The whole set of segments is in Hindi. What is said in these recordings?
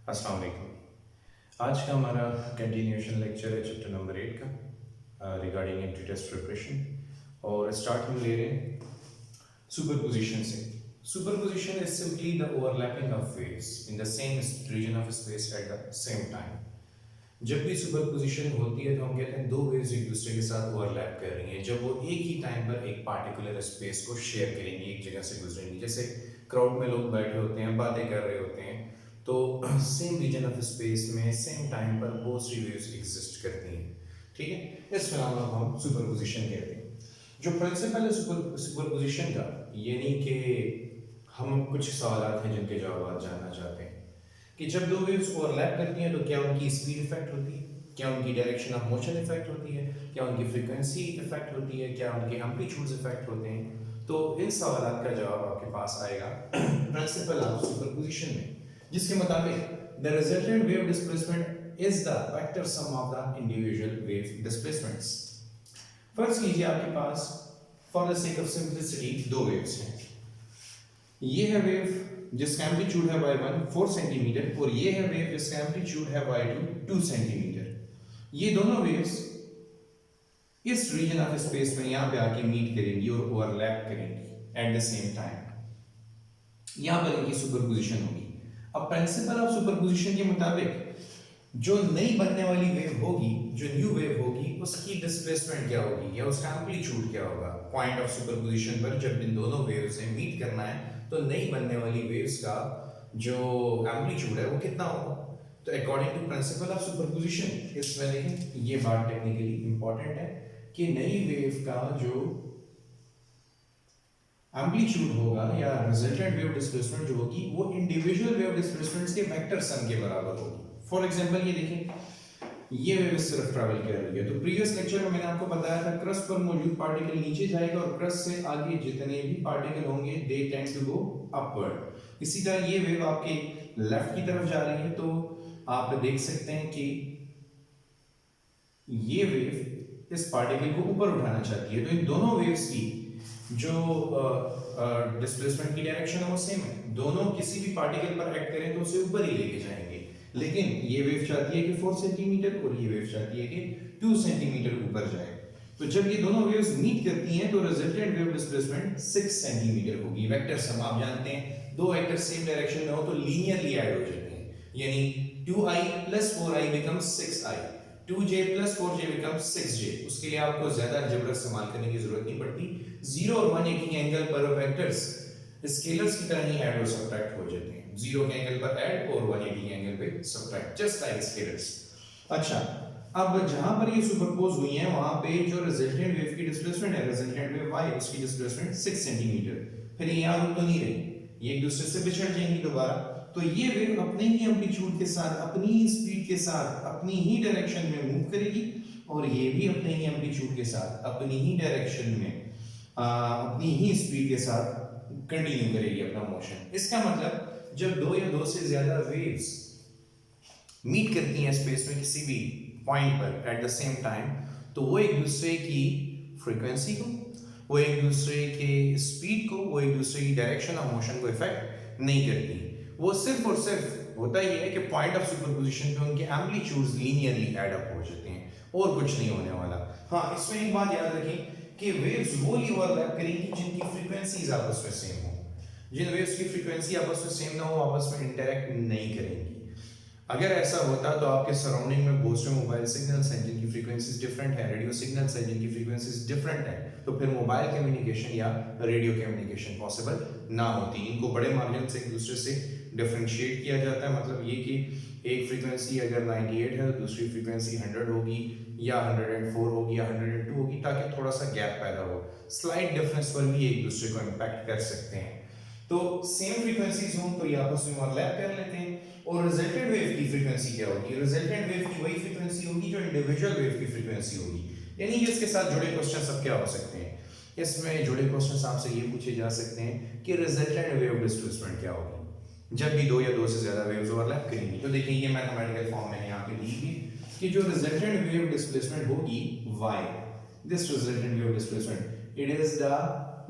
अस्सलाम वालेकुम। आज का हमारा कंटिन्यूशन लेक्चर है चैप्टर नंबर 8 का रिगार्डिंग एंट्री टेस्ट प्रिपरेशन। और स्टार्ट हम ले रहे हैं सुपरपोजिशन से। Superposition is simply the overlapping of waves in the same region of space at the same time. जब भी सुपरपोजिशन होती है तो हम कहते हैं दो वेव्स एक दूसरे के साथ ओवरलैप कर रही हैं जब वो एक ही टाइम पर एक पार्टिकुलर स्पेस को शेयर करेंगी, एक जगह से गुजरेंगी। जैसे क्राउड में लोग बैठे होते हैं, बातें कर रहे होते हैं, तो सेम रीजन ऑफ स्पेस में सेम टाइम पर बहुत सी वेव्स एग्जिस्ट करती हैं। ठीक है, इस फिनोमेना को हम सुपरपोजिशन कहते हैं। जो प्रिंसिपल है सुपरपोजिशन का, यानी कि हम कुछ सवाल हैं जिनके जवाब आज जानना चाहते हैं कि जब दो वेव्स ओवरलैप करती हैं तो क्या उनकी स्पीड इफेक्ट होती है, क्या उनकी डायरेक्शन ऑफ मोशन इफेक्ट होती है, क्या उनकी फ्रीक्वेंसी इफेक्ट होती है, क्या उनके एम्पलीट्यूड्स इफेक्ट होते हैं। तो इन सवालों का जवाब आपके पास आएगा प्रिंसिपल ऑफ सुपरपोजिशन में, जिसके मुताबिक the resultant wave displacement is the vector sum of the individual wave displacements. First कीजिए, आपके पास for the sake of simplicity दो वेव्स हैं। ये है वेव जिसका एम्पलीट्यूड है y1 4 सेंटीमीटर और ये है वेव जिसका एम्पलीट्यूड है y2 2 सेंटीमीटर। ये दोनों वेव्स इस रीजन ऑफ स्पेस में यहां पे आके मीट करेंगी और ओवरलैप करेंगी एट द सेम टाइम। यहां पर इनकी सुपरपोजिशन होगी। अब प्रिंसिपल ऑफ सुपरपोजिशन के मुताबिक जो नई बनने वाली वेव होगी, जो न्यू वेव होगी, उसकी डिस्प्लेसमेंट क्या होगी या उसका एम्पलीट्यूड क्या होगा पॉइंट ऑफ सुपरपोजिशन पर। जब इन दोनों वेव्स से मीट करना है तो नई बनने वाली वेव्स का जो एम्पलीट्यूड है वो कितना होगा। तो according to principle of superposition, इसमें देखें ये बात टेक्निकली इंपॉर्टेंट है कि नई वेव का जो एम्पलीट्यूड होगा या रिजल्टेंट वेव डिस्प्लेसमेंट जो होगी वो इंडिविजुअल वेव डिस्प्लेसमेंट्स के वेक्टर सम के बराबर होगी। फॉर एग्जांपल ये देखें, ये वेव इस तरफ ट्रैवल कर रही है, तो प्रीवियस लेक्चर में मैंने आपको बताया था क्रस्ट पर मौजूद पार्टिकल नीचे जाएगा और क्रस्ट से आगे जितने भी पार्टिकल होंगे they tend to go upward. इसी तरह ये वेव आपके लेफ्ट की तरफ जा रही है, तो आप देख सकते हैं कि ये वेव इस पार्टिकल को ऊपर उठाना चाहती है। तो इन दोनों वेव्स की जो डिस्प्लेसमेंट की डायरेक्शन है वो सेम है। दोनों किसी भी पार्टिकल पर एक्ट करें तो उसे ऊपर ही लेके जाएंगे, लेकिन ये वेव चाहती है कि 4 सेंटीमीटर और ये वेव चाहती है कि 2 सेंटीमीटर ऊपर जाए। तो जब ये दोनों वेव्स मीट करती हैं तो रिजल्टेंट वेव डिस्प्लेसमेंट 6 सेंटीमीटर होगी। वेक्टर सम आप जानते हैं, दो वेक्टर सेम डायरेक्शन में हो तो लीनियरली ऐड हो जाते हैं, यानी 2i + 4i becomes 6i, 2j + 4j becomes 6j। उसके लिए आपको ज्यादा अलजेब्रा इस्तेमाल करने की जरूरत नहीं पड़ती। 0 और 1 एक ही एंगल पर वेक्टर्स स्केलर्स की तरह ही ऐड और सब्ट्रैक्ट हो जाते हैं। 0 के एंगल पर ऐड और 180 के एंगल पे सब्ट्रैक्ट, जस्ट लाइक स्केलर्स। अच्छा, अब जहां पर ये सुपरपोज हुई हैं वहां पे जो रिजल्टेंट वेव की डिस्प्लेसमेंट है, रिजल्टेंट वेव y, उसकी डिस्प्लेसमेंट 6 सेंटीमीटर। फिर ये यहां रुक तो नहीं रही, ये एक दूसरे से बिछड़ जाएंगी दोबारा। तो ये वेव अपने ही एम्पलीट्यूड के साथ, अपनी ही स्पीड के साथ, अपनी ही डायरेक्शन में मूव करेगी और ये भी अपने ही एम्पलीट्यूड के साथ, अपनी ही डायरेक्शन में, अपनी ही स्पीड के साथ कंटिन्यू करेगी अपना मोशन। इसका मतलब जब दो या दो से ज्यादा वेव्स मीट करती हैं स्पेस में किसी भी पॉइंट पर एट द सेम टाइम, तो वो एक दूसरे की फ्रीक्वेंसी को, वो एक दूसरे के स्पीड को, वो एक दूसरे की डायरेक्शन ऑफ मोशन को इफेक्ट नहीं करती। वो सिर्फ और सिर्फ होता ही है कि पॉइंट ऑफ सुपरपोजिशन पे उनके एम्पलीट्यूड्स लीनियरली ऐड अप हो जाते हैं और कुछ नहीं होने वाला। हाँ, इसमें एक बात याद रखें कि वेव्स वो ओवरलैप करेंगी जिनकी फ्रीक्वेंसीज आपस में सेम हो। जिन वेव्स की फ्रीक्वेंसी आपस में सेम ना हो, आपस में इंटरेक्ट नहीं करेंगी। अगर ऐसा होता तो आपके सराउंडिंग में बहुत से मोबाइल सिग्नल्स हैं जिनकी फ्रीक्वेंसीज डिफरेंट है, रेडियो सिग्नल्स हैं जिनकी फ्रीक्वेंसीज डिफरेंट है, तो फिर मोबाइल कम्युनिकेशन या रेडियो कम्युनिकेशन पॉसिबल ना होती। इनको बड़े मार्जिन से एक दूसरे से डिफरेंशिएट किया जाता है। मतलब ये कि एक फ्रीक्वेंसी अगर 98 है तो दूसरी फ्रीक्वेंसी 100 होगी या 104 होगी या 102 होगी, ताकि थोड़ा सा गैप पैदा हो। स्लाइट डिफरेंस पर भी एक दूसरे को इम्पैक्ट कर सकते हैं। तो सेम फ्रीक्वेंसीज हों तो ये आपस में ओवरलैप कर लेते हैं। और रिजल्टेंट वेव की फ्रीक्वेंसी क्या होगी? रिजल्टेंट वेव की वही फ्रीक्वेंसी होगी जो इंडिविजुअल वेव की फ्रीक्वेंसी होगी। यानी कि इसके साथ जुड़े क्वेश्चन सब क्या हो सकते हैं? इसमें जुड़े क्वेश्चन आपसे ये पूछे जा सकते हैं कि रिजल्टेंट वेव डिस्प्लेसमेंट क्या होगी जब भी दो या दो से ज्यादा वेव्स ओवरलैप करेंगी। तो देखिए ये मैथमेटिकल फॉर्म में यहाँ पे दी है कि जो रिजल्टेंट वेव डिस्प्लेसमेंट होगी y, this resultant wave displacement, it is the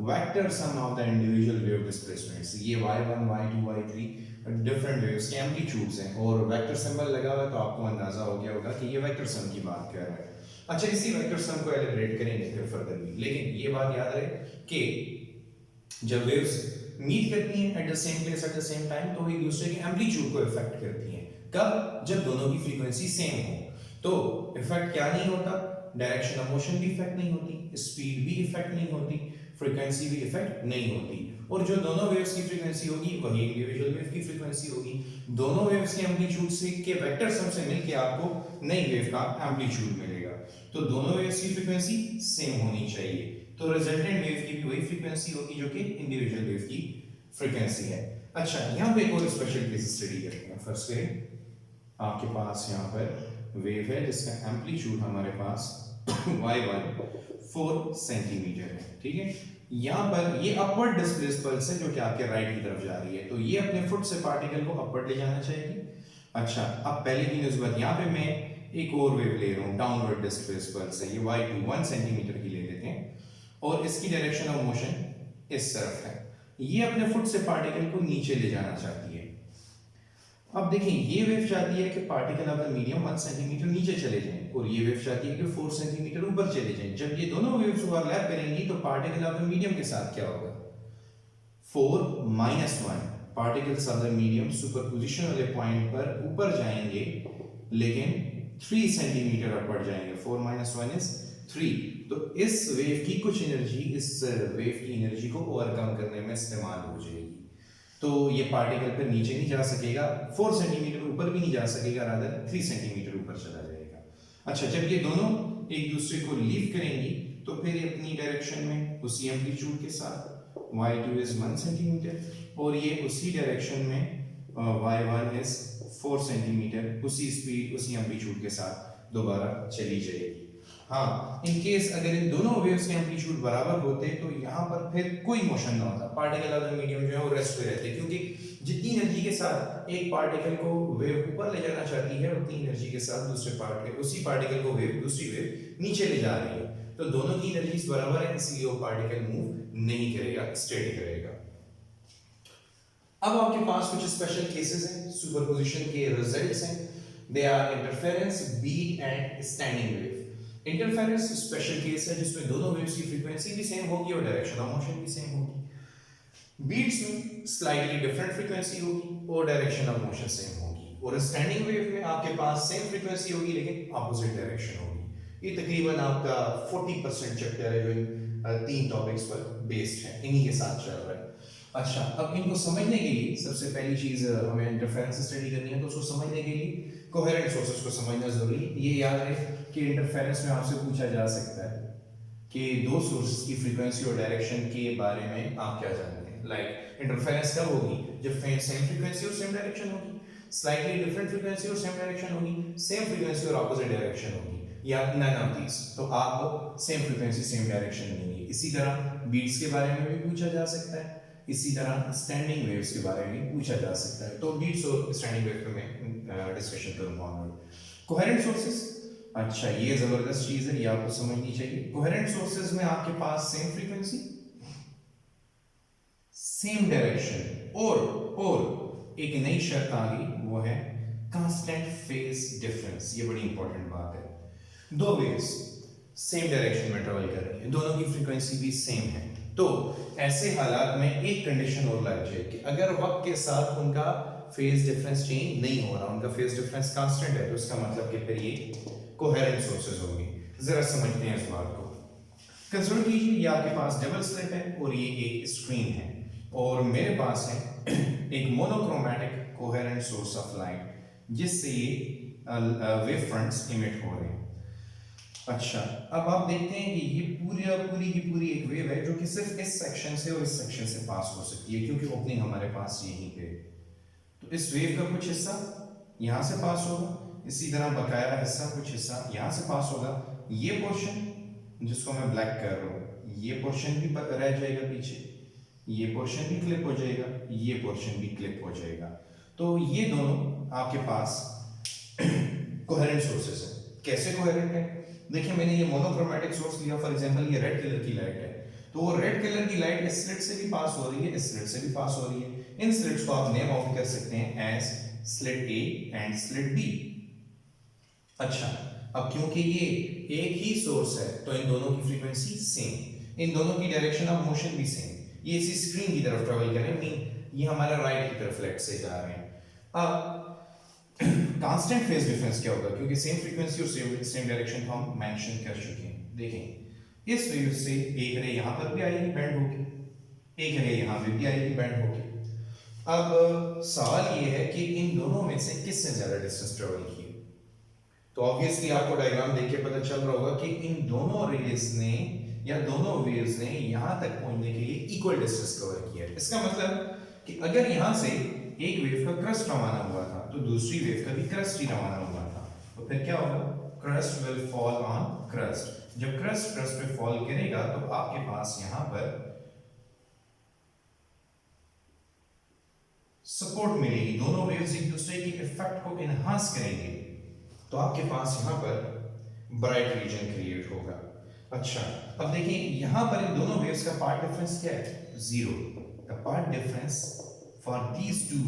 vector sum of the individual wave displacements. ये y1 y2 y3 different waves के एम्पलीट्यूड्स हैं और वेक्टर सिंबल लगा हुआ है तो आपको अंदाजा हो गया होगा कि ये वेक्टर सम की बात कर रहा है। अच्छा, इसी वेक्टर सम को एलिब्रेट करेंगे फिर फर्दर भी, लेकिन ये बात याद रहे कि जब वेव्स मीट करती हैं eight the same place at the same time तो एक दूसरे के एम्पलीट्यूड को इफेक्ट करती हैं। कब? जब दोनों की फ्रीक्वेंसी सेम हो। तो इफेक्ट क्या नहीं होता? डायरेक्शन ऑफ मोशन भी इफेक्ट नहीं होती, स्पीड भी इफेक्ट नहीं होती, फ्रीक्वेंसी भी इफेक्ट नहीं होती, और जो दोनों वेव्स की फ्रीक्वेंसी होगी वही इंडिविजुअल वेव की फ्रीक्वेंसी होगी। दोनों वेव्स के एम्पलीट्यूड से के वेक्टर सम से मिलके आपको नई वेव का एम्पलीट्यूड मिलेगा। तो दोनों वेव्स की फ्रीक्वेंसी सेम होनी चाहिए, तो रिजल्टेंट वेव की भी वही फ्रीक्वेंसी होगी जो कि इंडिविजुअल वेव की फ्रीक्वेंसी है। अच्छा, यहाँ पे एक और स्पेशल केस स्टडी करते हैं। फर्स्ट करें, आपके पास यहाँ पर वेव है जिसका एम्पलीट्यूड हमारे पास y1 4 सेंटीमीटर है, ठीक है। यहाँ पर ये अपवर्ड डिस्प्लेस पल्स है जो कि आपके राइट की तरफ जा रही है, तो ये अपने फुट से पार्टिकल को अपवर्ड ले जाना चाहिए। अच्छा, अब पहले की निस्बत यहाँ पे मैं एक और वेव ले रहा हूँ, डाउनवर्ड डिस्प्लेस पल्स है, ये y2 1 सेंटीमीटर की ले लेते हैं और इसकी डायरेक्शन ऑफ मोशन इस तरफ है। ये अपने फुट से पार्टिकल को नीचे ले जाना चाहती है। अब देखिए, ये वेव चाहती है कि particle of the medium 1 centimetre नीचे चले जाएं और ये वेव चाहती है कि 4 सेंटीमीटर ऊपर चले जाएं। जब ये दोनों वेव्स ओवरलैप करेंगी तो पार्टिकल ऑफ द मीडियम के साथ क्या होगा? 4 - 1 particles of the medium superposition वाले पॉइंट पर ऊपर जाएंगे लेकिन 3 सेंटीमीटर अपवर्ड जाएंगे। 4 - 1 इज 3। तो इस वेव की कुछ एनर्जी इस वेव की एनर्जी को ओवरकम करने में इस्तेमाल हो जाएगी, तो ये पार्टिकल पर नीचे नहीं जा सकेगा, 4 सेंटीमीटर ऊपर भी नहीं जा सकेगा, रादर 3 सेंटीमीटर ऊपर चला जाएगा। अच्छा, जब ये दोनों एक दूसरे को लीव करेंगी तो फिर ये अपनी डायरेक्शन में उसी एम्पलीट्यूड के साथ y2 इज 1 सेंटीमीटर और ये उसी डायरेक्शन में y1 इज 4 सेंटीमीटर उसी स्पीड उसी एम्पलीट्यूड के साथ दोबारा चली जाएगी। हाँ, इन केस अगर इन दोनों वेव्स के एम्पलीट्यूड बराबर होते तो यहाँ पर फिर कोई मोशन ना होता, पार्टिकल ऑफ द मीडियम जो है वो रेस्ट पे रहते, क्योंकि जितनी एनर्जी के साथ एक पार्टिकल को वेव ऊपर ले जाना चाहती है उतनी एनर्जी के साथ उसी पार्टिकल को वेव दूसरी वेव नीचे ले जा रही है, तो दोनों की एनर्जीज बराबर है, इसलिए वो पार्टिकल मूव नहीं करेगा, स्टेडी रहेगा। अब आपके पास कुछ स्पेशल केसेस हैं सुपरपोजिशन के रिजल्ट्स हैं। They are interference, beat and standing wave. Interference special case है जिसमें दोनों वेव्स की फ्रीक्वेंसी भी सेम होगी और डायरेक्शन ऑफ मोशन भी सेम होगी। बीट्स में स्लाइटली डिफरेंट फ्रीक्वेंसी होगी और डायरेक्शन ऑफ मोशन सेम होगी, और स्टैंडिंग वेव में आपके पास सेम फ्रीक्वेंसी होगी लेकिन ऑपोजिट डायरेक्शन होगी। ये तकरीबन आपका 40% चैप्टर है जो इन 3 टॉपिक्स पर बेस्ड है, इन्हीं के साथ चल रहा है। अच्छा, अब इनको समझने के लिए सबसे पहली चीज हमें इंटरफेरेंस स्टडी करनी है, तो उसको समझने के लिए कोहेरेंट सोर्सेस को समझना जरूरी है। ये याद रहे कि इंटरफेरेंस में आपसे पूछा जा सकता है कि दो सोर्सेस की फ्रीक्वेंसी और डायरेक्शन के बारे में आप क्या जानते हैं। लाइक इंटरफेरेंस कब होगी? जब सेम फ्रीक्वेंसी और सेम डायरेक्शन होगी, स्लाइटली डिफरेंट फ्रीक्वेंसी और सेम डायरेक्शन होगी, सेम फ्रीक्वेंसी और ऑपोजिट डायरेक्शन होगी, या नन ऑफ दीस, तो आप सेम फ्रीक्वेंसी सेम डायरेक्शन लेंगे। इसी तरह बीट्स के बारे में भी पूछा जा सकता है, इसी तरह स्टैंडिंग वेव्स के बारे में पूछा जा सकता है। तो बीट्स और स्टैंडिंग वेव पे मैं डिस्कशन करूंगा ऑनवर्ड। कोहेरेंट सोर्सेस, अच्छा ये जबरदस्त चीज है, ये आपको समझनी चाहिए। कोहेरेंट सोर्सेस में आपके पास सेम फ्रीक्वेंसी, सेम डायरेक्शन और एक नई शर्त आ गई, वो है कांस्टेंट फेज डिफरेंस। ये बड़ी इंपॉर्टेंट बात है। दो वेव्स सेम डायरेक्शन में ट्रेवल कर रही हैं, दोनों की फ्रीक्वेंसी भी सेम है, तो ऐसे हालात में एक कंडीशन और लग जाए कि अगर वक्त के साथ उनका फेज डिफरेंस चेंज नहीं हो रहा, उनका फेज डिफरेंस कांस्टेंट है, तो इसका मतलब कि फिर ये कोहेरेंट सोर्सेज होंगे। जरा समझते हैं इस बात को। कंसीडर कीजिए ये आपके पास डबल स्लिट है और ये एक स्क्रीन है और मेरे पास है एक monochromatic coherent source of light जिससे ये वेव फ्रंट्स इमिट हो रहे हैं। अच्छा, अब आप देखते हैं कि ये पूरी की पूरी एक वेव है जो कि सिर्फ इस सेक्शन से और इस सेक्शन से पास हो सकती है, क्योंकि ओपनिंग हमारे पास यहीं पे। तो इस वेव का कुछ हिस्सा यहाँ से पास होगा, इसी तरह बकाया हिस्सा कुछ हिस्सा यहाँ से पास होगा। ये पोर्शन जिसको मैं ब्लैक कर रहा हूँ, ये पोर्शन भी रह जाएगा पीछे, ये पोर्शन भी क्लिप हो जाएगा, ये पोर्शन भी क्लिप हो जाएगा। तो ये दोनों आपके पास कोहेरेंट सोर्सेस है। कैसे कोहेरेंट है? देखिए, मैंने ये मोनोक्रोमैटिक सोर्स लिया, फॉर एग्जांपल ये रेड कलर की लाइट है, तो वो रेड कलर की लाइट इस स्लिट से भी पास हो रही है, इस स्लिट से भी पास हो रही है, इन स्लिट्स को आप नेम आउट कर सकते हैं as slit A and slit B. अच्छा, अब क्योंकि ये एक ही सोर्स है तो इन दोनों की फ्रीक्वेंसी सेम, इन दोनों की डायरेक्शन ऑफ मोशन भी सेम, ये इसी स्क्रीन की तरफ ट्रेवल कर रहे हैं, मीन ये हमारा राइट की तरफ लेफ्ट से जा रहे हैं। अब कांस्टेंट फेज डिफरेंस क्या होगा, क्योंकि सेम फ्रीक्वेंसी और सेम डायरेक्शन हम मेंशन कर चुके हैं। देखें इस वेव से एक रे यहां पर भी आएगी बैंड होगी, एक रे यहां पे भी आएगी बैंड होगी। अब सवाल ये है कि इन दोनों में से किसने ज्यादा डिस्टेंस ट्रेवल किया। तो ऑब्वियसली आपको डायग्राम देख के पता चल रहा होगा कि इन दोनों रेज ने या दोनों वेव्स ने यहां तक पहुंचने के लिए इक्वल डिस्टेंस कवर किया है। इसका मतलब कि अगर यहां से एक वेव का क्रस्ट रवाना हुआ था तो दूसरी वेव का भी क्रस्ट ही रवाना हुआ था, तो फिर क्या होगा, crust will fall on crust. जब क्रस्ट क्रस्ट पे फॉल करेगा तो आपके पास यहां पर सपोर्ट मिलेगी, दोनों वेव्स एक दूसरे के इफेक्ट को एनहांस करेंगे, तो आपके पास यहां पर ब्राइट रीजन क्रिएट होगा। अच्छा, अब देखिए यहां पर इन दोनों वेव्स का पाथ डिफरेंस क्या है, 0। The path difference for these two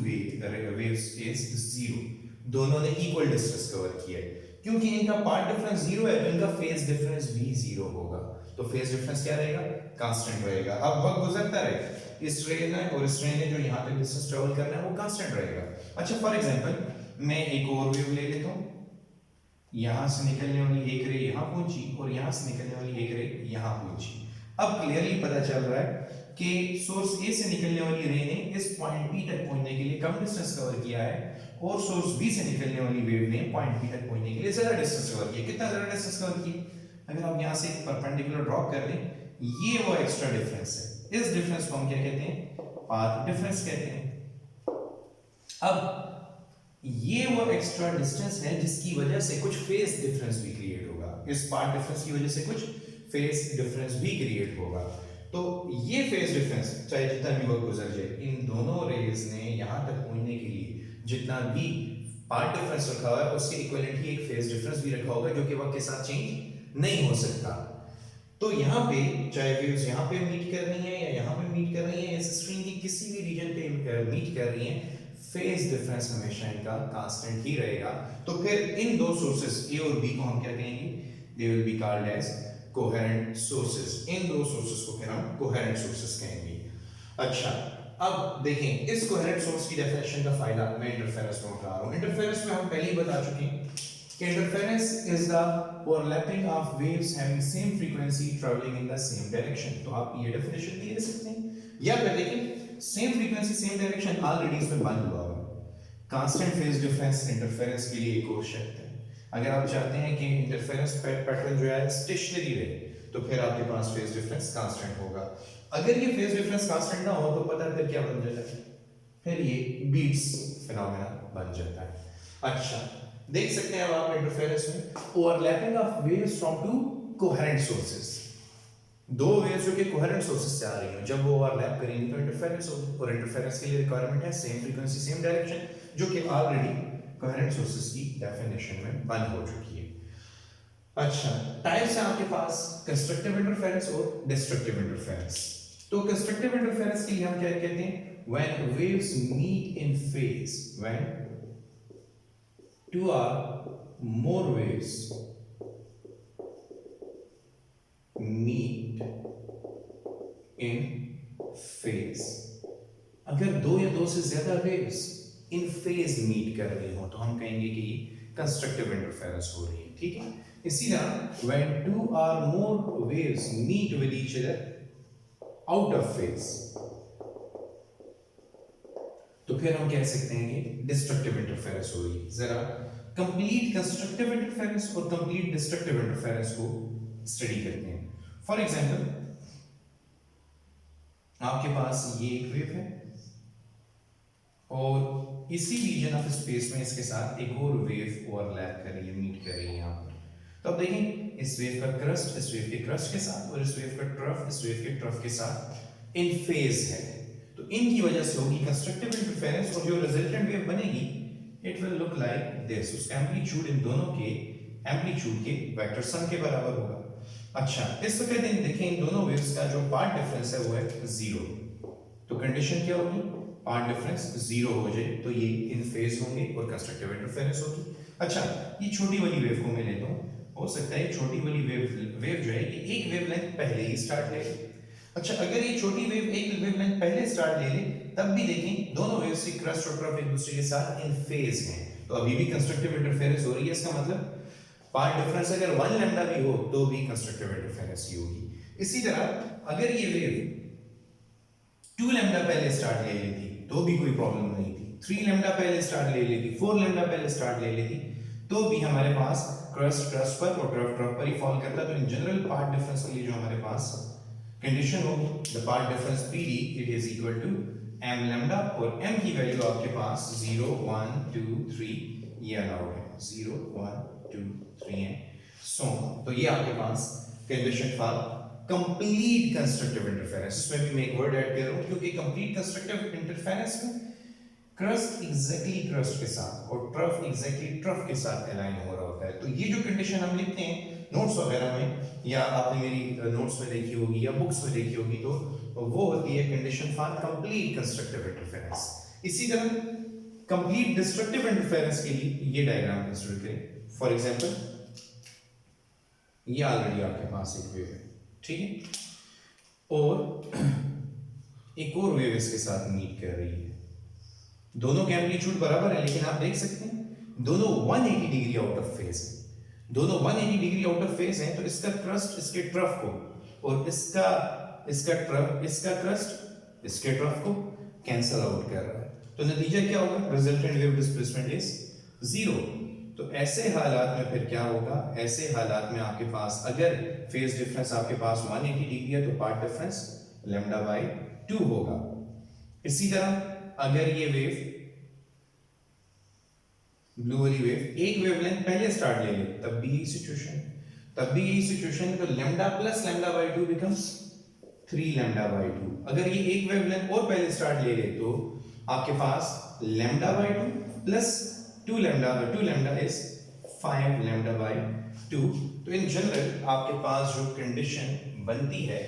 waves is 0। दोनों ने इक्वल डिस्टेंस कवर किया है। क्योंकि इनका पाथ डिफरेंस 0 है तो इनका फेज डिफरेंस भी 0 होगा, तो फेज डिफरेंस क्या रहेगा, कांस्टेंट रहेगा। अब वक्त गुजरता रहेगा, इस रे ने और इस रे ने जो यहां तक डिस्टेंस ट्रेवल करना है वो कांस्टेंट रहेगा। अच्छा, फॉर एग्जांपल मैं एक और वेव ले लेता हूं, यहां से निकलने वाली एक रे यहां पहुंची और यहां से निकलने वाली एक रे यहां पहुंची। अब क्लियरली पता चल रहा है कि सोर्स ए से निकलने वाली रे ने इस पॉइंट पी तक पहुंचने के लिए कम डिस्टेंस कवर किया है और सोर्स बी से निकलने वाली वेव ने पॉइंट पी तक पहुंचने के लिए ज्यादा डिस्टेंस कवर किया। कितना ज्यादा डिस्टेंस कवर किया, अगर आप यहां से परपेंडिकुलर ड्रॉ कर दें, ये वो एक्स्ट्रा डिफरेंस है। इस डिफरेंस को हम क्या कहते हैं, पाथ डिफरेंस कहते हैं। अब ये वो एक्स्ट्रा डिस्टेंस है जिसकी वजह से कुछ फेज डिफरेंस भी क्रिएट होगा, इस पाथ डिफरेंस की वजह से कुछ फेज डिफरेंस भी क्रिएट होगा। तो ये फेज डिफरेंस चाहे जितना भी वक्त गुजर जाए, इन दोनों रेज ने यहां तक पहुंचने के लिए जितना भी पाथ डिफरेंस रखा हुआ है उसके इक्विवेलेंट ही एक फेज डिफरेंस भी रखा होगा जो कि वक्त के साथ चेंज नहीं हो सकता। तो यहाँ पे चाहे वेव्स यहाँ पे मीट कर रही हैं या यहाँ पे मीट कर रही हैं, इस स्क्रीन की किसी भी रीजन पे मीट कर रही हैं, फेज डिफरेंस हमेशा इनका कांस्टेंट ही रहेगा। तो फिर इन दो सोर्सेस ए और बी को हम क्या कहेंगे, they will be called as coherent sources. इन दो सोर्सेस को फिर हम कोहेरेंट सोर्सेस कहेंगे। अच्छा, अब देखें इस कोहेरेंट सोर्स की डेफिनेशन का फायदा मैं इंटरफेरेंस में उठा रहा हूं। इंटरफेरेंस में हम पहले ही बता चुके हैं कि interference is the overlapping of waves having same frequency travelling in the same direction. तो आप ये डेफिनेशन भी दे सकते हैं, या फिर देखें same frequency same direction already इसमें बंद हुआ है। कांस्टेंट फेज डिफरेंस इंटरफेरेंस के लिए एक और शर्त है। अगर आप चाहते हैं कि इंटरफेरेंस पैटर्न जो है स्टेशनरी रहे तो फिर आपके पास फेज डिफरेंस कांस्टेंट होगा। अगर ये फेज डिफरेंस कांस्टेंट ना हो तो पता फिर क्या बन जाता है, फिर ये बीट्स फिनोमेना बन जाता है। अच्छा, देख सकते हैं अब आप इंटरफेरेंस में overlapping of waves from to coherent sources. दो वेव्स जो कि कोहेरेंट सोर्सेस से आ रही हैं, जब वो ओवरलैप करेंगी तो इंटरफेरेंस होगी, और इंटरफेरेंस के लिए रिक्वायरमेंट है सेम फ्रीक्वेंसी सेम डायरेक्शन, जो कि ऑलरेडी कोहेरेंट सोर्सेस की डेफिनेशन में बंद हो चुकी है। अच्छा, टाइप्स हैं आपके पास कंस्ट्रक्टिव इंटरफेरेंस और डिस्ट्रक्टिव इंटरफेरेंस। तो कंस्ट्रक्टिव इंटरफेरेंस के लिए हम क्या कहते हैं, when waves meet in phase, when two or more waves meet in phase। अगर दो या दो से ज्यादा वेव्स इन फेज मीट कर रही हो तो हम कहेंगे कि कंस्ट्रक्टिव इंटरफेरेंस हो रही है। ठीक है, इसी तरह when two or more waves meet with each other out of phase तो फिर हम कह सकते हैं कि डिस्ट्रक्टिव इंटरफेरेंस हो रही है। जरा कंप्लीट कंस्ट्रक्टिव इंटरफेरेंस और कंप्लीट डिस्ट्रक्टिव इंटरफेरेंस को स्टडी करते हैं। फॉर एग्जांपल, आपके पास ये एक वेव है और इसी रीजन ऑफ स्पेस में इसके साथ एक और वेव ओवरलैप कर रही है, मीट कर रही है यहाँ पर। तो अब देखें इस वेव का क्रस्ट इस वेव के क्रस्ट के साथ और इस वेव का ट्रफ इस वेव के ट्रफ के साथ इन फेज है, तो इनकी वजह से होगी कंस्ट्रक्टिव इंटरफेरेंस, और जो रिजल्टेंट वेव बनेगी it will look like this. उसका एम्पलीट्यूड इन दोनों के एम्पलीट्यूड के वेक्टर सम के बराबर होगा। अच्छा, इस वक्त देखें इन दोनों वेव्स का जो पाथ डिफरेंस है वो है 0। तो कंडीशन क्या होगी, पार्ट डिफरेंस जीरो हो जाए तो ये इन फेज होंगे और कंस्ट्रक्टिव इंटरफेरेंस होगी। अच्छा, ये छोटी वाली वेव को मैं लेता हूँ, हो सकता है छोटी वाली वेव जो है ये एक वेवलेंथ पहले ही स्टार्ट ले। अच्छा, अगर ये छोटी वेव एक वेवलेंथ पहले स्टार्ट ले ले तब भी देखें दोनों वेव्स की क्रस्ट और ट्रफ एक दूसरे के साथ इन फेज हैं, तो अभी भी कंस्ट्रक्टिव इंटरफेरेंस हो रही है। इसका मतलब पार्ट डिफरेंस अगर 1 लैम्डा भी हो तो भी कंस्ट्रक्टिव इंटरफेरेंस ही होगी। इसी तरह अगर ये वेव 2 लैम्डा पहले स्टार्ट ले लेती तो भी कोई प्रॉब्लम नहीं थी, 3 लैम्डा पहले स्टार्ट ले लेती, 4 लैम्डा पहले स्टार्ट ले लेती तो भी हमारे पास क्रस्ट क्रस्ट पर और ट्रफ ट्रफ पर ही फॉल करता। तो इन जनरल पार्ट डिफरेंस के लिए जो हमारे पास कंडीशन होगी, the path difference PD it is equal to m lambda, और m की वैल्यू आपके पास 0 1 2 3 ये अलाउड है, 0 1 2 3 है, सो तो ये आपके पास condition for complete constructive interference. इसमें भी मैं एक वर्ड ऐड कर रहा हूं क्योंकि कंप्लीट कंस्ट्रक्टिव इंटरफेरेंस में क्रस्ट एग्जैक्टली क्रस्ट के साथ और ट्रफ एग्जैक्टली ट्रफ के साथ अलाइन हो रहा होता है। तो ये जो कंडीशन हम लिखते हैं नोट्स वगैरह में, या आपने मेरी नोट्स में देखी होगी या बुक्स में देखी होगी, तो वो होती है condition for complete constructive interference. इसी तरह कंप्लीट डिस्ट्रक्टिव इंटरफेरेंस के लिए ये डायग्राम कंसीडर करें। फॉर एग्जांपल ये ऑलरेडी आपके पास एक वेव है, ठीक है, और एक और वेव इसके साथ मीट कर रही है, दोनों के एम्पलीट्यूड बराबर है, लेकिन आप देख सकते हैं दोनों 180 डिग्री आउट ऑफ फेज है। दोनों 180 डिग्री आउट ऑफ फेज हैं, तो इसका क्रस्ट इसके ट्रफ को और इसका क्रस्ट इसके ट्रफ को कैंसल आउट कर रहा है, तो नतीजा क्या होगा, रिजल्टेंट वेव डिस्प्लेसमेंट इज 0। तो ऐसे हालात में फिर क्या होगा, ऐसे हालात में आपके पास अगर फेज डिफरेंस आपके पास 180 डिग्री है तो पार्ट डिफरेंस लैम्डा बाय 2 होगा। इसी तरह अगर ये वेव ब्लू वाली वेव एक वेवलेंथ पहले स्टार्ट ले ले तब भी यही सिचुएशन, तो lambda plus lambda by 2 becomes 3 lambda by 2। अगर ये एक वेवलेंथ और पहले स्टार्ट ले ले तो आपके पास lambda by 2 plus 2 lambda is 5 lambda by 2। तो इन जनरल आपके पास जो कंडीशन बनती है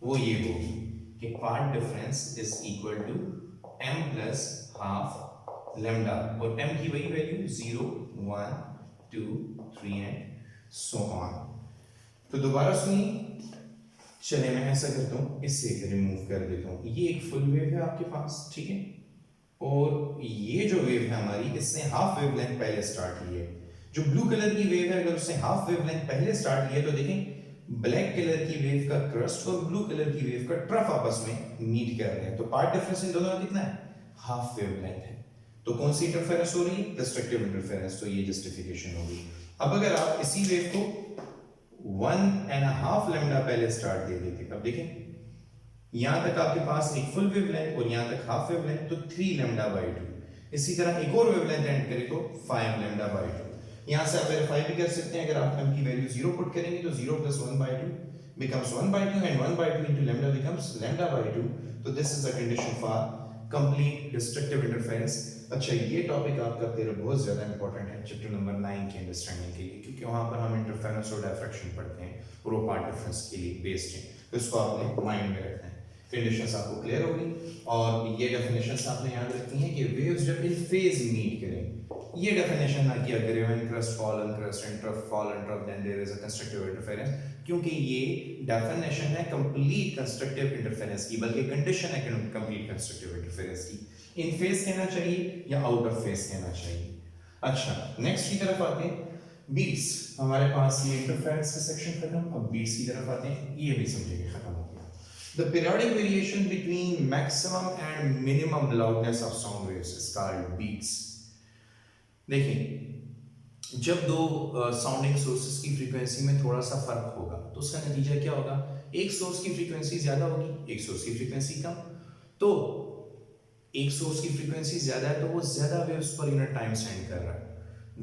वो ये होगी कि path difference is equal to m plus half lambda, और m की वही वैल्यू 0 1 2 3 एंड सो ऑन। तो दोबारा सुनिए, चलिए मैं ऐसा करता हूं, इससे रिमूव कर देता हूं। ये एक फुल वेव है आपके पास, ठीक है, और ये जो वेव है हमारी इसने हाफ वेवलेंथ पहले स्टार्ट की है। जो ब्लू कलर की वेव है अगर उसने हाफ वेवलेंथ पहले स्टार्ट किया तो देखें ब्लैक कलर की वेव का क्रस्ट और ब्लू कलर की वेव का ट्रफ आपस में मीट कर रहे हैं, तो पार्ट डिफरेंस इन दोनों का कितना है, हाफ वेवलेंथ है। तो कौन सी इंटरफेरेंस हो रही है, डिस्ट्रक्टिव इंटरफेरेंस, तो ये जस्टिफिकेशन होगी। अब अगर आप इसी वेव को 1.5 लैम्डा पहले स्टार्ट दे देते, अब देखें यहां तक आपके पास एक फुल वेवलेंथ और यहां तक हाफ वेवलेंथ, तो 3 लैम्डा बाय 2। इसी तरह एक और वेवलेंथ एंड करें तो 5 लैम्डा बाय 2। यहां से आप वेरीफाई भी कर सकते हैं, अगर आप m की वैल्यू 0 पुट करेंगे तो 0 plus 1 bye 2 becomes 1 by 2 and 1 by 2 into lambda becomes lambda by 2। तो this is the condition for complete destructive interference। अच्छा, ये टॉपिक आपका तेरा बहुत ज्यादा इंपॉर्टेंट है चैप्टर नंबर 9 की अंडरस्टैंडिंग के लिए, क्योंकि वहां पर हम इंटरफेरेंस और डायफ्रैक्शन पढ़ते हैं और वो पार्ट डिफरेंस के लिए बेस्ड है, तो इसको आपने माइंड में रखना है। कंडीशंस आपको क्लियर होगी और ये डेफिनेशंस आपने याद रखनी है कि वेव्स जब इन फेज मीट करें, ये डेफिनेशन ना किया करें when crest fall on crest and trough fall on trough then there is a constructive interference, क्योंकि ये डेफिनेशन है कंप्लीट कंस्ट्रक्टिव इंटरफेरेंस की, बल्कि कंडीशन है कंप्लीट कंस्ट्रक्टिव इंटरफेरेंस की। इन फेज कहना चाहिए या आउट ऑफ फेज कहना चाहिए। अच्छा, नेक्स्ट की तरफ आते हैं, बीट्स। हमारे पास ये इंटरफेरेंस का सेक्शन खत्म, अब बीट्स की तरफ आते हैं, ये भी समझेंगे खत्म हो गया। The periodic variation between maximum and minimum loudness of sound waves is called beats। देखिए, जब दो साउंडिंग सोर्सेस की फ्रीक्वेंसी में थोड़ा सा फर्क होगा तो उसका नतीजा क्या होगा, एक सोर्स की फ्रीक्वेंसी ज्यादा होगी, एक सोर्स की फ्रीक्वेंसी कम। तो एक सोर्स की फ्रीक्वेंसी ज्यादा है तो वो ज्यादा waves per unit time send कर रहा है,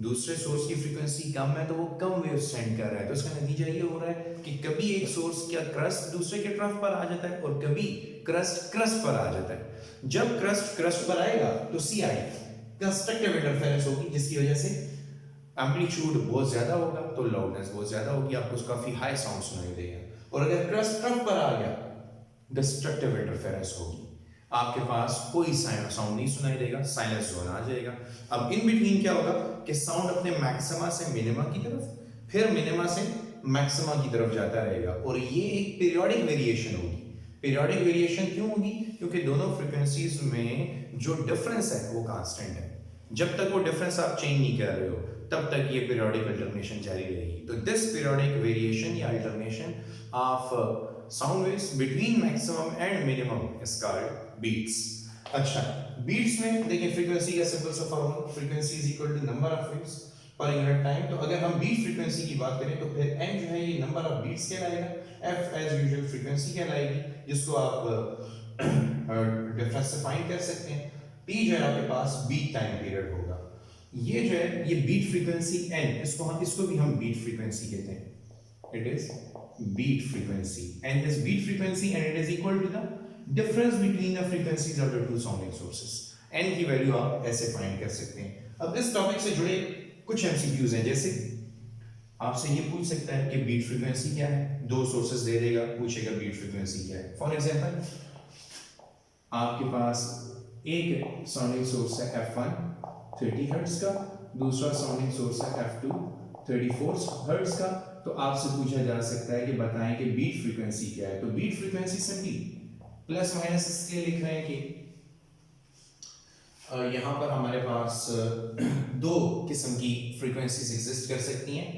दूसरे सोर्स की फ्रीक्वेंसी कम है तो वो कम वेव सेंड कर रहा है। तो इसका नतीजा ये हो रहा है कि कभी एक सोर्स का क्रस्ट दूसरे के ट्रफ पर आ जाता है और कभी क्रस्ट पर आ जाता है। जब क्रस्ट पर आएगा तो CI कंस्ट्रक्टिव इंटरफेरेंस होगी, जिसकी वजह से एम्पलीट्यूड बहुत ज्यादा होगा तो लाउडनेस बहुत ज्यादा होगी, आपको काफी हाई साउंड सुनाई देगा। और अगर क्रस्ट ट्रफ पर आ गया डिस्ट्रक्टिव इंटरफेरेंस होगी। आपके पास कोई साउंड नहीं सुनाई देगा, साइलेंस जोन आ जाएगा। अब इन बिटवीन क्या होगा कि साउंड अपने मैक्सिमा से मिनिमा की तरफ, फिर मिनिमा से मैक्सिमा की तरफ जाता रहेगा, और ये एक पीरियोडिक वेरिएशन होगी। पीरियोडिक वेरिएशन क्यों होगी? क्योंकि दोनों फ्रीक्वेंसीज में जो डिफरेंस है वो कांस्टेंट है। जब तक वो डिफरेंस आप चेंज नहीं कर रहे हो तब तक ये पीरियोडिक अल्टरनेशन जारी रहेगी। तो दिस पीरियोडिक वेरिएशन या alternation of sound waves between maximum and minimum is called beats. अच्छा, बीट्स में देखिए फ्रीक्वेंसी का सिंपल सा formula, frequency is equal to number of waves per unit time. तो अगर हम बीट फ्रीक्वेंसी की बात करें तो फिर n जो है ये नंबर ऑफ बीट्स कहलाएगा, f एज यूजुअल फ्रीक्वेंसी कहलाएगी, जिसको आप डिफरेंस से फाइंड कर सकते हैं। p जो है आपके पास बीट टाइम पीरियड होगा। ये जो है ये बीट फ्रीक्वेंसी n, इसको भी हम बीट फ्रीक्वेंसी कहते हैं। It is beat frequency, n is beat frequency and it is equal to the difference between the frequencies of the two sounding sources। n की वैल्यू आप ऐसे फाइंड कर सकते हैं। अब इस टॉपिक से जुड़े कुछ एमसीक्यूज हैं, जैसे आपसे ये पूछ सकता है कि बीट फ्रीक्वेंसी क्या है, दो सोर्सेस दे देगा, पूछेगा बीट फ्रीक्वेंसी क्या है। फॉर एग्जांपल आपके पास एक साउंडिंग सोर्स है f1 30 हर्ट्ज का, दूसरा साउंडिंग सोर्स है f2 34 हर्ट्ज का। तो आपसे पूछा जा सकता है कि बताएं कि बीट फ्रीक्वेंसी क्या है। तो beat frequency simply plus minus इसलिए लिख रहे हैं कि यहाँ पर हमारे पास दो किस्म की फ्रीक्वेंसीज एग्जिस्ट कर सकती हैं।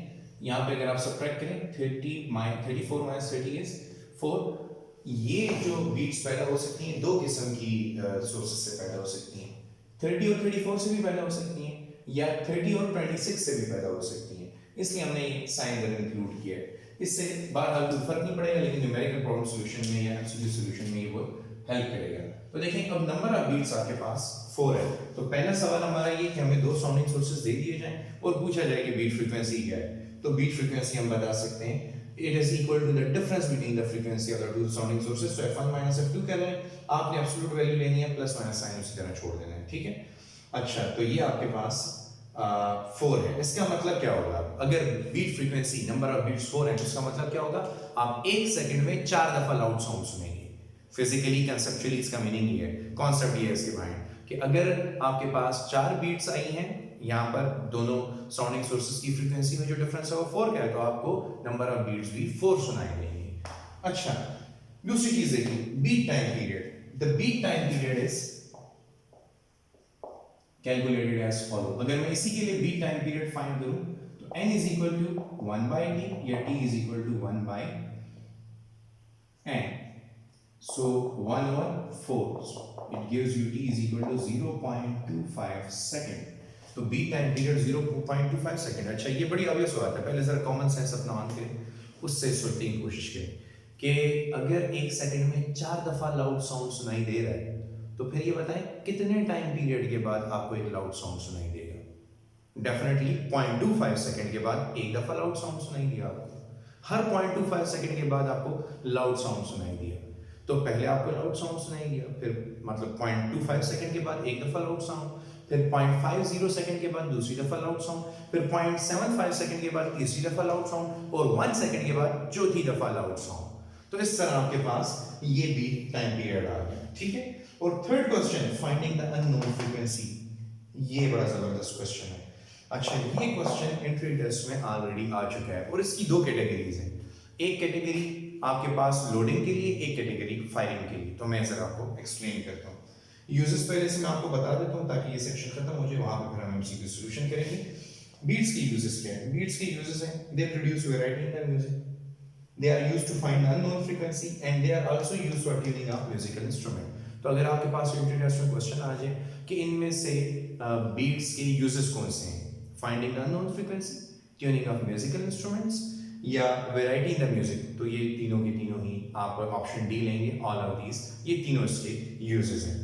यहाँ पे अगर आप सब्ट्रैक्ट करें 34 माइनस 30 इज 4, ये जो बीट्स पैदा हो सकती हैं दो किस्म की सोर्सेस से पैदा हो सकती हैं। 30 और 34 से भी पैदा हो सकती हैं, या 30 और 26 से भी पैदा हो सकती हैं, इसलिए हमने ये साइन इधर इंक्लूड किया है। इससे बहरहाल कोई फर्क नहीं पड़ेगा, लेकिन न्यूमेरिकल प्रॉब्लम सॉल्यूशन में या एमसीक्यू सॉल्यूशन में ये वो हेल्प करेगा। तो देखें अब नंबर ऑफ बीट्स आपके पास 4 है। तो पहला सवाल हमारा ये कि हमें दो साउंडिंग सोर्सेस दे दिए जाएं और पूछा जाए कि बीट फ्रीक्वेंसी क्या है। तो बीट फ्रीक्वेंसी हम बता सकते हैं it is equal to the difference between the frequency of the two sounding sources. तो f1 माइनस f2 कह रहे हैं, आपने एब्सोल्यूट वैल्यू लेनी है, प्लस माइनस साइन उसी तरह छोड़ देना है, ठीक है। अच्छा, तो ये आपके पास 4 है। इसका मतलब क्या होगा? अगर beat frequency number of beats 4 है तो इसका मतलब क्या होगा? आप 1 सेकंड में 4 दफा लाउड साउंड सुनेंगे। फिजिकली कंसेप्चुअली इसका मीनिंग ये है, कॉन्सेप्ट ये है इसके माइंड कि अगर आपके पास 4 बीट्स आई हैं, यहाँ पर दोनों साउंडिंग सोर्सेस की फ्रीक्वेंसी में जो डिफरेंस है वो 4 का है, तो आपको नंबर ऑफ बीट्स भी 4 सुनाई देंगे। अच्छा, दूसरी चीज देखिए, beat time period. The beat time period is calculated as follow. अगर मैं इसी के लिए बीट टाइम पीरियड फाइंड करूं तो n is equal to 1 by t या t is equal to 1 by n। so 1 over 4 it gives you t is equal to 0.25 second. तो बीट टाइम पीरियड 0.25 सेकंड। अच्छा, ये बड़ी ऑब्वियस बात है, पहले जरा कॉमन सेंस अपना ऑन करें, उससे सोचने की कोशिश करें कि अगर 1 सेकंड में 4 दफा लाउड साउंड सुनाई दे रहा है तो फिर ये बताएं कितने टाइम पीरियड के बाद आपको एक लाउड साउंड सुनाई देगा? डेफिनेटली 0.25 सेकंड के बाद एक दफा लाउड साउंड सुनाई दिया आपको। हर 0.25 सेकंड के बाद आपको लाउड साउंड सुनाई दिया। तो पहले आपको लाउड साउंड सुनाई दिया, फिर मतलब 0.25 सेकंड के बाद एक दफा लाउड साउंड, फिर 0.50 सेकंड के बाद दूसरी दफा लाउड साउंड, फिर 0.75 सेकंड के बाद तीसरी दफा लाउड साउंड, और 1 सेकंड के बाद चौथी दफा लाउड साउंड। तो इस तरह आपके पास ये भी टाइम पीरियड आ गया, ठीक है। और third question, finding the unknown frequency, ये बड़ा जबरदस्त क्वेश्चन है। अच्छा, ये क्वेश्चन एंट्री टेस्ट में ऑलरेडी आ चुका है और इसकी दो कैटेगरीज हैं। एक कैटेगरी आपके पास लोडिंग के लिए, एक कैटेगरी फायरिंग के लिए। तो मैं जरा आपको एक्सप्लेन करता हूँ। यूजेस पहले से मैं आपको बता देता हूँ ताकि ये सेक्शन खत्म हो जाए, वहां पर फिर हम एमसीक्यू सॉल्यूशन करेंगे। बीट्स के यूजेस क्या है? बीट्स के यूजेस हैं, they produce variety in the music, they are used to find unknown frequency and they are also used for tuning of musical instrument. तो अगर आपके पास एंट्री टेस्ट में क्वेश्चन आ जाए कि इनमें से बीट्स के यूजेस कौन से हैं, finding the unknown frequency, tuning of musical instruments या वैरायटी इन द म्यूजिक, तो ये तीनों के तीनों ही आप ऑप्शन डी लेंगे, ऑल ऑफ दीज, ये तीनों इसके यूजेस हैं।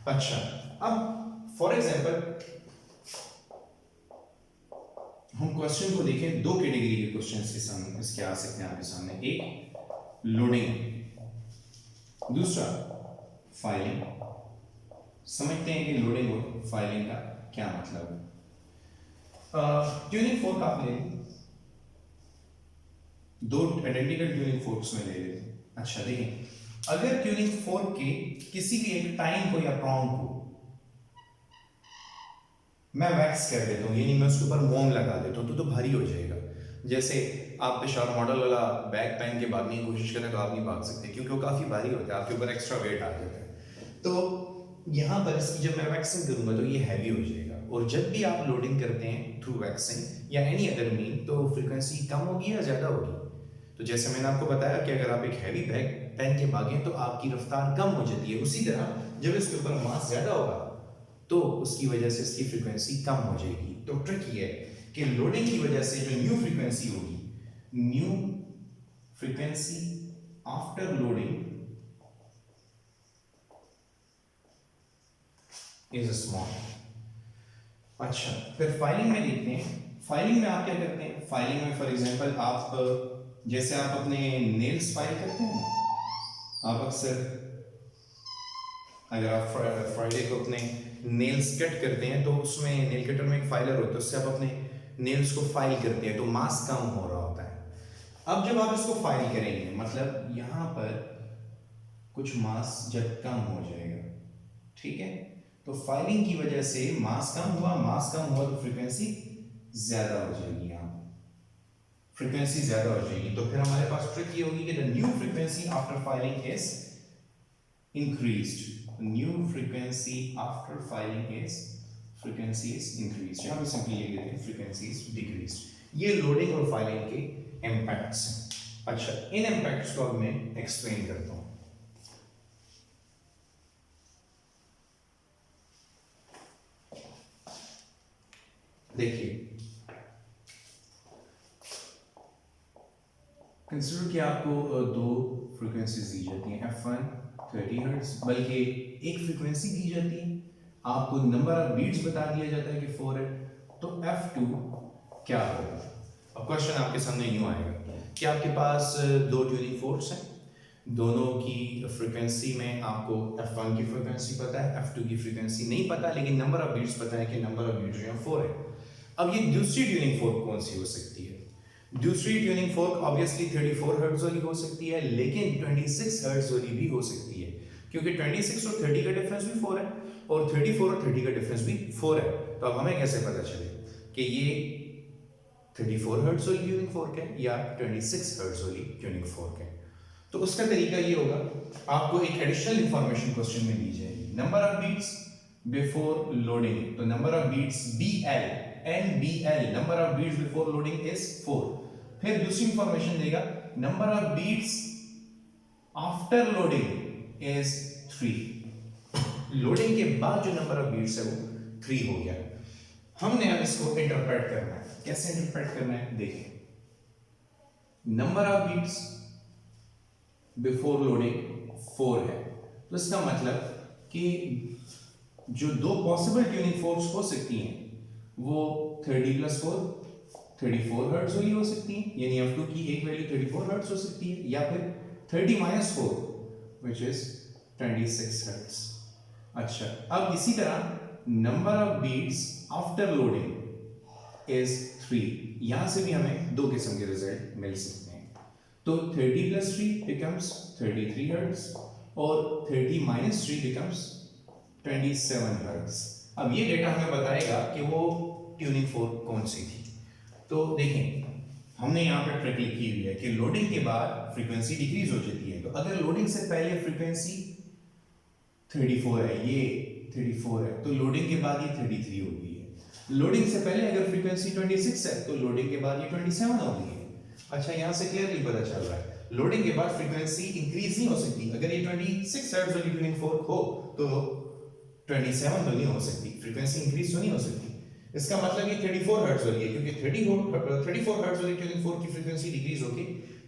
अच्छा, अब फॉर एग्जांपल हम क्वेश्चन को देखें, दो कैटेगरी के क्वेश्चंस के सामने इसके आ सकते हैं आपके सामने, एक लोडिंग, दूसरा फाइलिंग। समझते हैं कि लोडिंग और फाइलिंग का क्या मतलब है। ट्यूनिंग फोर्क आप ले, दो आइडेंटिकल ट्यूनिंग फोर्क्स में ले लेते हैं। अच्छा, देखें अगर ट्यूनिंग फोर्क के किसी भी एक टाइम को या प्रॉन्ग को मैं वैक्स कर देता हूँ, यानी मैं उसके ऊपर मोम लगा देता हूँ, तो भारी हो जाएगा। जैसे आप पेशावर मॉडल वाला बैग पहन के भागने की कोशिश करें तो आप नहीं भाग सकते, क्योंकि वो काफ़ी भारी होता है, आपके ऊपर एक्स्ट्रा वेट आ जाता है। तो यहाँ पर इसकी जब मैं वैक्सिंग करूँगा तो ये हैवी हो जाएगा। और जब भी आप लोडिंग करते हैं थ्रू वैक्सिंग या एनी अदर मीन, तो फ्रीक्वेंसी कम होगी या ज़्यादा होगी? तो जैसे मैंने आपको बताया कि अगर आप एक हैवी बैग पहन के भागें तो आपकी रफ्तार कम हो जाती है। उसी तरह जब इसके ऊपर मास ज़्यादा होगा तो उसकी वजह से इसकी फ्रीक्वेंसी कम हो जाएगी। तो ट्रिक ये है कि लोडिंग की वजह से जो न्यू फ्रीक्वेंसी होगी, new frequency after loading is small. अच्छा, फिर फाइलिंग में देखते हैं। फाइलिंग में आप क्या करते हैं? फाइलिंग में फॉर एग्जांपल आप जैसे आप अपने नेल्स फाइल करते हैं, आप अक्सर अगर आप फ्राइडे को अपने नेल्स कट करते हैं तो उसमें नेल कटर में एक फाइलर होता है, उससे आप अपने नेल्स को फाइल करते हैं तो मास कम हो रहा होता है। अब जब आप इसको फाइल करेंगे, मतलब यहाँ पर कुछ मास जब कम हो जाएगा, ठीक है, तो फाइलिंग की वजह से मास कम हुआ तो फ्रीक्वेंसी ज्यादा हो जाएगी। यहाँ फ्रीक्वेंसी ज्यादा हो जाएगी, तो फिर हमारे पास ट्रिक ये होगी कि the new frequency after filing is increased. New frequency after filing is frequency is increased. यहाँ पे सिंपली लिख देते हैं फ्रीक्वेंसी इज डिक्रीज्ड। ये लोडिंग और फाइलिंग के इम्पैक्ट्स हैं। अच्छा, इन इम्पैक्ट्स को अब मैं एक्सप्लेन करता हूँ। देखिए, कंसीडर कि आपको दो फ्रीक्वेंसीज दी जाती हैं, F1 30 हर्ट्ज, बल्कि एक फ्रीक्वेंसी दी जाती है, आपको नंबर ऑफ बीट्स बता दिया जाता है कि 4 है, तो F2 क्या होगा? अब क्वेश्चन आपके सामने यूं आएगा कि आपके पास दो ट्यूनिंग फोर्क्स हैं, दोनों की फ्रीक्वेंसी में आपको F1 की फ्रीक्वेंसी पता है, F2 की फ्रीक्वेंसी नहीं पता, लेकिन नंबर ऑफ बीट्स पता है कि नंबर ऑफ बीट्स जो है 4 है। अब ये दूसरी ट्यूनिंग फोर्क कौन सी हो सकती है? दूसरी ट्यूनिंग फोर्क ऑब्वियसली 34 हर्ट्ज वाली हो सकती है, लेकिन 26 हर्ट्ज वाली भी हो सकती है, क्योंकि 26 और 30 का डिफरेंस भी 4 है और 34 और 30 का डिफरेंस भी 4 है। तो अब हमें कैसे पता चले कि ये 34 हर्ट्ज वाली ट्यूनिंग फोर्क है या 26 हर्ट्ज वाली ट्यूनिंग फोर्क है? तो उसका तरीका ये होगा, आपको एक एडिशनल इंफॉर्मेशन क्वेश्चन में दी जाएगी, number of beats before loading, तो number of beats BL and BL, number of beats before loading is 4। फिर दूसरी इंफॉर्मेशन देगा, number of beats after loading is 3। Loading के बाद जो नंबर ऑफ बीट्स है वो 3 हो गया। हमने अब इसको इंटरप्रेट करना है। कैसे इंटरप्रेट करना है? देखिए, number of beats before loading 4 है, तो इसका मतलब कि जो दो पॉसिबल ट्यूनिंग फोर्क्स हो सकती हैं वो 30 + 4 34 हर्ट्ज वाली हो सकती है, यानी F2 की एक वैल्यू 34 हर्ट्ज हो सकती है, या फिर 30 - 4 which is 26 हर्ट्ज। अच्छा, अब इसी तरह number of beats after loading is 3, यहां से भी हमें दो किस्म के रिजल्ट मिल सकते हैं। तो 30 + 3 becomes 33 हर्ट्ज और 30 - 3 becomes 27 हर्ट्ज। अब ये डेटा हमें बताएगा कि वो ट्यूनिंग फोर्क कौन सी थी। तो देखें, हमने यहाँ पर ट्रिक लिखी हुई है कि लोडिंग के बाद फ्रीक्वेंसी डिक्रीज हो जाती है। तो अगर लोडिंग से पहले फ्रीक्वेंसी 34 है, ये 34 है, तो लोडिंग के बाद ये 33 हो गई है। लोडिंग से पहले अगर फ्रीक्वेंसी 26 है तो लोडिंग के बाद ये 27 हो गई है। अच्छा, यहाँ से क्लियरली पता चल रहा है लोडिंग के बाद फ्रीक्वेंसी इंक्रीज नहीं हो सकती। अगर ये 26 हर्ट्ज वाली ट्यूनिंग फोर्क हो तो 27 तो नहीं हो सकती, फ्रीक्वेंसी इंक्रीज तो नहीं हो सकती। इसका मतलब ये 34 हर्ट्ज वाली है, क्योंकि 34 हर्ट्ज वाली ट्यूनिंग फोर्क की फ्रीक्वेंसी डिक्रीज होकर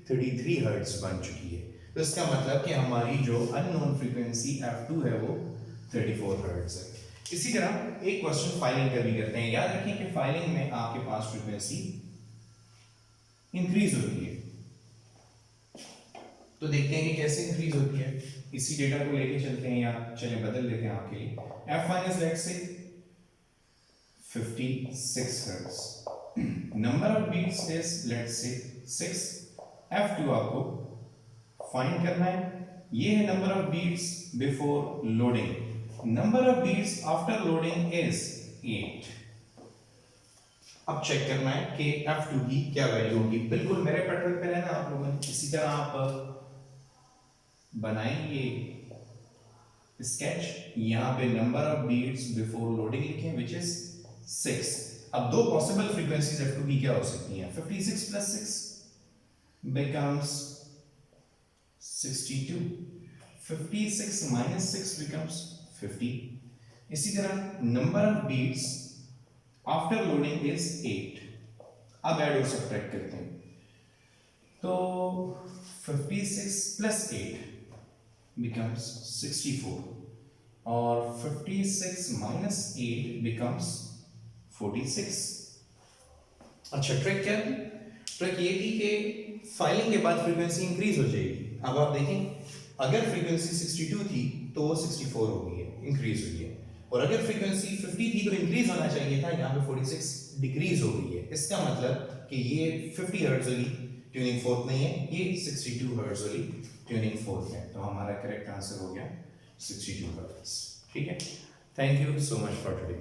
33 हर्ट्ज बन चुकी है। तो इसका मतलब कि हमारी जो अननोन फ्रीक्वेंसी F2 है वो 34 हर्ट्ज है। इसी तरह एक क्वेश्चन फाइलिंग का भी करते हैं। याद रखिए कि फाइलिंग में आपके पास फ्रीक्वेंसी इंक्रीज होती है। तो देखते हैं कि कैसे इंक्रीज होती है। इसी डेटा को लेके चलते हैं, या चले बदल देते हैं आपके लिए। F1 is let's say 56 hertz, number of beats is let's say 6। F2 आपको फाइंड करना है, ये है number of beats before loading, number of beats after loading is 8। अब चेक करना है कि F2 की क्या वैल्यू होगी। बिल्कुल मेरे पैटर्न पे रहना आप लोगों ने, इसी तरह आप बनाएंगे स्केच। यहां पे number of beats before loading लिखे विच इज 6। अब दो पॉसिबल फ्रीक्वेंसीज F2 की क्या हो सकती हैं, 56 प्लस 6 becomes 62, 56 minus 6 becomes 50। इसी तरह number of beats after loading is 8। अब ऐड और सब्ट्रैक्ट करते हैं, तो 56 प्लस 8 becomes 64 और 56 minus 8 becomes 46। अच्छा ट्रिक क्या थी? ट्रिक ये थी कि फाइलिंग के बाद फ्रीक्वेंसी इंक्रीज हो जाएगी। अब आप देखें अगर फ्रीक्वेंसी 62 थी तो वो 64 हो गई है, इंक्रीज हुई है, और अगर फ्रीक्वेंसी 50 थी तो इंक्रीज होना चाहिए था, यहाँ पे 46 डिक्रीज हो गई है। इसका मतलब कि ये 50 हर्ट्ज वाली ट्यूनिंग फोर्थ नहीं है, ये 62 हर्ट्ज वाली ट्यूनिंग फोर्थ है। तो हमारा करेक्ट आंसर हो गया 62 हर्ट्ज। ठीक है, thank you so much for today.